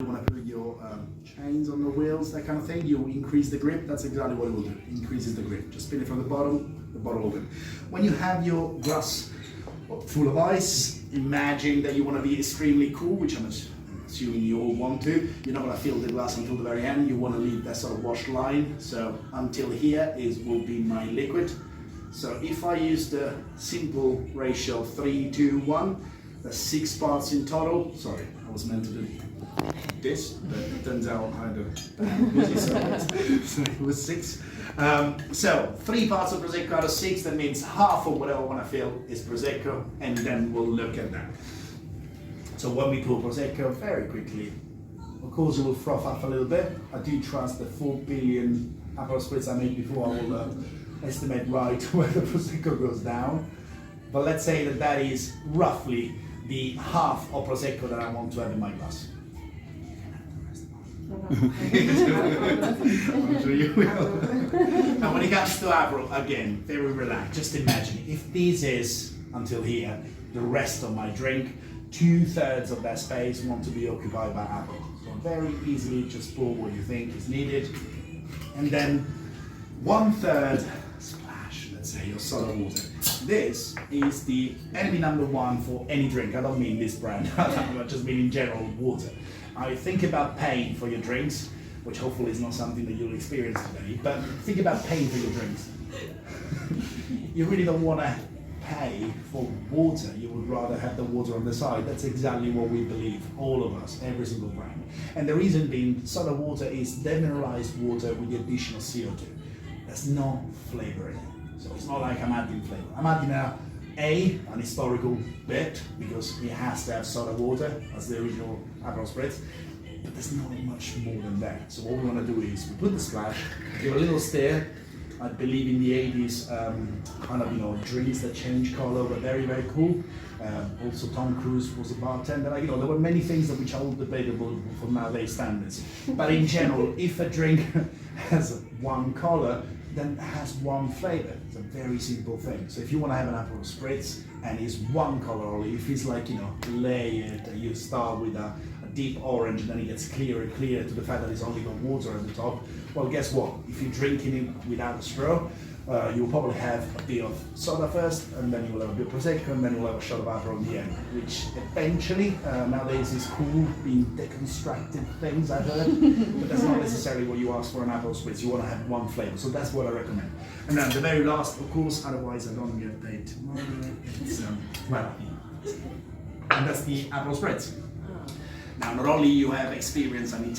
You want to put your chains on the wheels, that kind of thing. You increase the grip. That's exactly what it will do. Increases the grip. Just spin it from the bottle open. When you have your glass full of ice, imagine that you want to be extremely cool, which I'm assuming you all want to. You're not going to fill the glass until the very end. You want to leave that sort of wash line. So until here will be my liquid. So if I use the simple ratio of 3:2:1, that's 6 parts in total. Sorry, I was meant to do this, but it turns out I had a so it was 6. So 3 parts of Prosecco out of 6, that means half of whatever I want to fill is Prosecco, and then we'll look at that. So when we pour Prosecco, very quickly, of course it will froth up a little bit. I do trust the 4 billion Aperol Spritz I made before. I will estimate right where the Prosecco goes down. But let's say that is roughly the half of Prosecco that I want to have in my glass. I'm sure you will. And when it comes to Aperol, again, very relaxed. Just imagine, if this is, until here, the rest of my drink, 2/3 of that space want to be occupied by Aperol. So very easily just pour what you think is needed. And then 1/3 splash, let's say, your soda water. This is the enemy number 1 for any drink. I don't mean this brand, I just mean in general water. I think about paying for your drinks, which hopefully is not something that you'll experience today, but think about paying for your drinks. You really don't want to pay for water, you would rather have the water on the side. That's exactly what we believe, all of us, every single brand. And the reason being, soda water is demineralized water with the additional CO2. There's no flavor in it. So it's not like I'm adding flavor. I'm adding an historical bit, because it has to have soda water as the original Aperol Spritz, but there's not much more than that. So what we want to do is we put the splash, give a little stir. I believe in the 80s, kind of, drinks that change color were very, very cool. Also Tom Cruise was a bartender. There were many things that which are all debatable for nowadays standards. But in general, if a drink has one color, then it has one flavor. It's a very simple thing. So if you want to have an Aperol Spritz and it's one color only, if it's like, layered, you start with a deep orange and then it gets clearer and clearer to the fact that it's only got water at the top, well, guess what? If you're drinking it without a straw, you'll probably have a bit of soda first, and then you'll have a bit of Prosecco, and then you'll have a shot of Aperol in the end, which eventually, nowadays is cool, being deconstructed things, I've heard, but that's not necessarily what you ask for an Aperol Spritz. You want to have one flavor, so that's what I recommend. And then the very last, of course, otherwise I don't get paid tomorrow, it's, and that's the Aperol Spritz. Now, not only you have experience, I need to